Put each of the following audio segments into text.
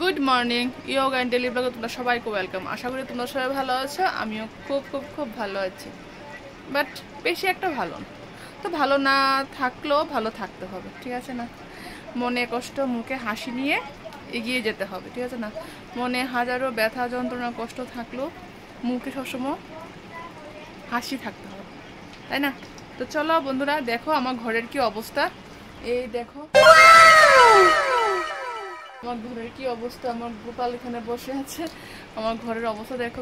Good morning yoga and daily ব্লগে তোমরা সবাইকে ওয়েলকাম। আশা করি তোমরা সবাই ভালো আছো, আমিও খুব খুব খুব ভালো আছি। বাট বেশি একটা ভালো না, তো ভালো না থাকলেও ভালো থাকতে হবে, ঠিক আছে না? মনে কষ্ট মুখে হাসি নিয়ে এগিয়ে যেতে হবে, ঠিক আছে না? মনে হাজারো ব্যথা যন্ত্রণা কষ্ট থাকলেও মুখে সবসময় হাসি থাকতে হবে, তাই না? তো চলো বন্ধুরা, দেখো আমার ঘরের কি অবস্থা। এই দেখো আমার ঘরের কি অবস্থা। আমার গোপাল এখানে বসে আছে। আমার ঘরের অবস্থা দেখো,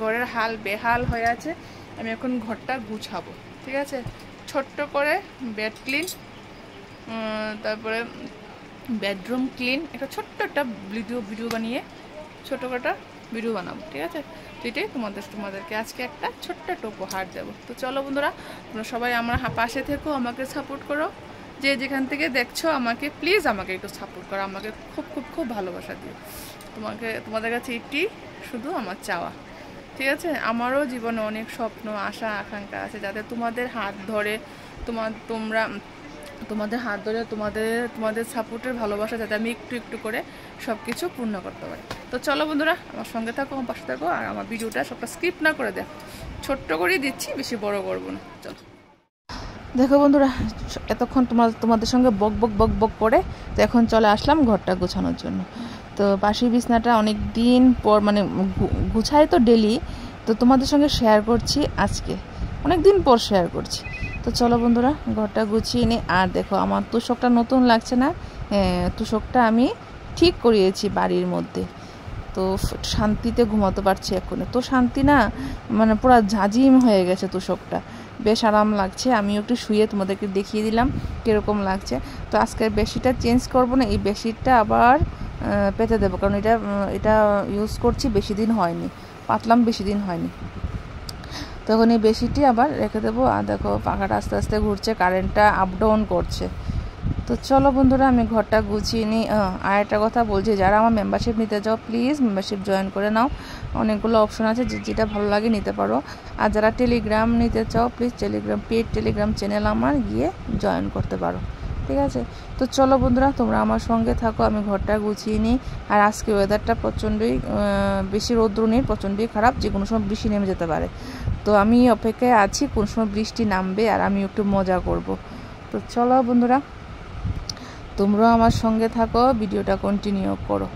ঘরের হাল বেহাল হয়ে আছে। আমি এখন ঘরটা গুছাবো, ঠিক আছে? ছোট্ট করে বেড ক্লিন, তারপরে বেডরুম ক্লিন, একটা ছোট্ট একটা ভিডিও বানিয়ে ছোটো একটা ভিডিও বানাবো, ঠিক আছে? তো এটাই তোমাদেরকে আজকে একটা ছোট্ট একটা উপহার দেবো। তো চলো বন্ধুরা, তোমরা সবাই আমার পাশে থেকো, আমাকে সাপোর্ট করো। যে যেখান থেকে দেখছো আমাকে প্লিজ আমাকে একটু সাপোর্ট করো, আমাকে খুব খুব খুব ভালোবাসা দিও। তোমাদের কাছে এটি শুধু আমার চাওয়া, ঠিক আছে? আমারও জীবনে অনেক স্বপ্ন আশা আকাঙ্ক্ষা আছে, যাতে তোমাদের হাত ধরে তোমাদের সাপোর্টের ভালোবাসা যাতে আমি একটু একটু করে সব কিছু পূর্ণ করতে পারি। তো চলো বন্ধুরা, আমার সঙ্গে থাকো, আমার পাশে থাকো, আর আমার ভিডিওটা সবটা স্কিপ না করে দেখো। ছোট্ট করেই দিচ্ছি, বেশি বড় করবো না। চলো দেখো বন্ধুরা, এতক্ষণ তোমাদের সঙ্গে বক বক বক বক করে তো এখন চলে আসলাম ঘরটা গোছানোর জন্য। তো বাসি বিছনাটা অনেক দিন পর মানে গুছাই তো ডেলি, তো তোমাদের সঙ্গে শেয়ার করছি আজকে, অনেক দিন পর শেয়ার করছি। তো চলো বন্ধুরা, ঘরটা গুছিয়ে নিই। আর দেখো আমার তোষকটা নতুন লাগছে না, তোষকটা আমি ঠিক করিয়েছি বাড়ির মধ্যে। তো শান্তিতে ঘুমাতে পারছি এখন, তো শান্তি না, মানে পুরো ঝাঁঝিম হয়ে গেছে তোষকটা, বেশ আরাম লাগছে। আমি একটু শুয়ে তোমাদেরকে দেখিয়ে দিলাম কীরকম লাগছে। তো আজকের বেশিটা চেঞ্জ করব না, এই বেশিটা আবার পেতে দেবো, কারণ এটা ইউজ করছি বেশি দিন হয়নি, পাতলাম বেশি দিন হয়নি। তখন এই বেশিটি আবার রেখে দেবো। আর দেখো পাখাটা আস্তে আস্তে ঘুরছে, কারেন্টটা আপ ডাউন করছে। তো চলো বন্ধুরা, আমি ঘরটা গুছিয়ে নিই। আর একটা কথা বলছি, যারা আমার মেম্বারশিপ নিতে চাও প্লিজ মেম্বারশিপ জয়েন করে নাও, অনেকগুলো অপশন আছে, যেটা ভালো লাগে নিতে পারো। আর যারা টেলিগ্রাম নিতে চাও প্লিজ পেড টেলিগ্রাম চ্যানেল আমার গিয়ে জয়েন করতে পারো, ঠিক আছে? তো চলো বন্ধুরা, তোমরা আমার সঙ্গে থাকো, আমি ঘরটা গুছিয়ে নিই। আর আজকে ওয়েদারটা প্রচণ্ডই বেশি রৌদ্র নেই, প্রচণ্ডই খারাপ, যে কোনো সময় বৃষ্টি নেমে যেতে পারে। তো আমি অপেক্ষায় আছি কোন সময় বৃষ্টি নামবে আর আমি একটু মজা করব। তো চলো বন্ধুরা, তোমরাও আমার সঙ্গে থাকো, ভিডিওটা কন্টিনিউ করো।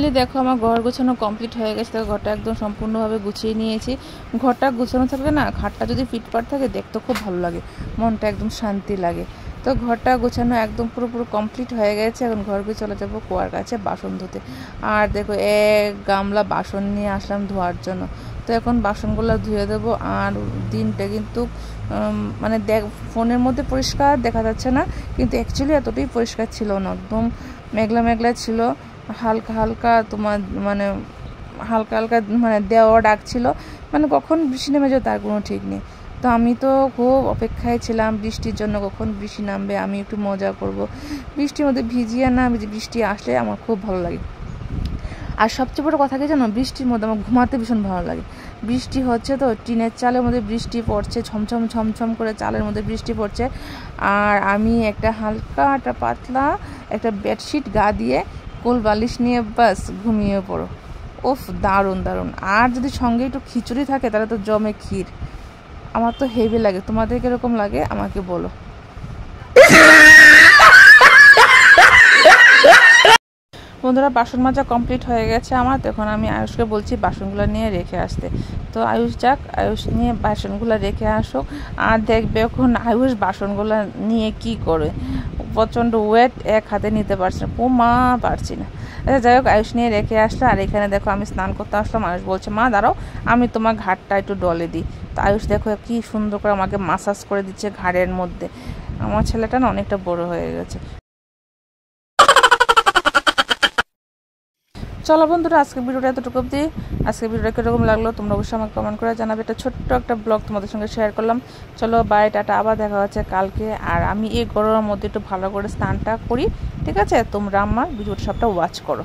ফাইনালি দেখো আমার ঘর গোছানো কমপ্লিট হয়ে গেছে। ঘরটা একদম সম্পূর্ণভাবে গুছিয়ে নিয়েছি। ঘরটা গোছানো থাকলে না, ঘরটা যদি ফিটফাট থাকে দেখতে খুব ভালো লাগে, মনটা একদম শান্তি লাগে। তো ঘরটা গোছানো একদম পুরো কমপ্লিট হয়ে গেছে। এখন ঘরকে চলে যাবো কুয়ার কাছে বাসন ধুতে। আর দেখো এক গামলা বাসন নিয়ে আসলাম ধোয়ার জন্য। তো এখন বাসনগুলো ধুয়ে দেবো। আর দিনটা কিন্তু মানে ফোনের মধ্যে পরিষ্কার দেখা যাচ্ছে না, কিন্তু অ্যাকচুয়ালি এতটাই পরিষ্কার ছিল না, একদম মেঘলা মেঘলা ছিল, হালকা হালকা তোমার মানে হালকা হালকা মানে দেওয়া ডাকছিল, মানে কখন বৃষ্টি নেমে যায় তার কোনো ঠিক নেই। তো আমি তো খুব অপেক্ষায় ছিলাম বৃষ্টির জন্য, কখন বৃষ্টি নামবে, আমি একটু মজা করব। বৃষ্টির মধ্যে ভিজিয়ে না, বৃষ্টি আসলে আমার খুব ভালো লাগে। আর সবচেয়ে বড় কথা কি জানো, বৃষ্টির মধ্যে আমার ঘুমাতে ভীষণ ভালো লাগে। বৃষ্টি হচ্ছে তো, টিনের চালের মধ্যে বৃষ্টি পড়ছে, ঝমঝম করে চালের মধ্যে বৃষ্টি পড়ছে, আর আমি একটা হালকা একটা পাতলা একটা বেডশিট গা দিয়ে কোল বালিশ নিয়ে বাস ঘুমিয়ে পড়ো। ওফ, দারুণ দারুণ। আর যদি সঙ্গে একটু খিচুড়ি থাকে তাহলে তো জমে ক্ষীর। আমার তো হেভি লাগে। তোমাদের কিরকম লাগে আমাকে বলো। বন্ধুরা, বাসন মাজা কমপ্লিট হয়ে গেছে আমার। তখন আমি আয়ুষকে বলছি বাসনগুলো নিয়ে রেখে আসতে। তো আয়ুষ যাক, আয়ুষ নিয়ে বাসনগুলো রেখে আসুক। আর দেখবে এখন আয়ুষ বাসনগুলো নিয়ে কি করে, প্রচণ্ড ওয়েট, এক হাতে নিতে পারছি না, মা পারছি না। আচ্ছা যাই হোক, আয়ুষ নিয়ে রেখে আসলো। আর এখানে দেখো আমি স্নান করতে আসলাম। আয়ুষ বলছে মা দাঁড়াও, আমি তোমার ঘাটটা একটু ডলে দিই। তো আয়ুষ দেখো কি সুন্দর করে আমাকে মাসাজ করে দিচ্ছে ঘাড়ের মধ্যে। আমার ছেলেটা না অনেকটা বড় হয়ে গেছে। চলো বন্ধুরা, আজকে ভিডিওটা এতটুকু অবধি। আজকে ভিডিওটা কীরকম লাগলো তোমরা অবশ্যই আমাকে কমেন্ট করে জানাবে। এটা ছোট্ট একটা ব্লগ তোমাদের সঙ্গে শেয়ার করলাম। চলো বাই, টাটা, আবার দেখা হচ্ছে কালকে। আর আমি এই গরমের মধ্যে একটু ভালো করে স্নানটা করি, ঠিক আছে? তোমরা আমার ভিডিওটা সবটা ওয়াচ করো।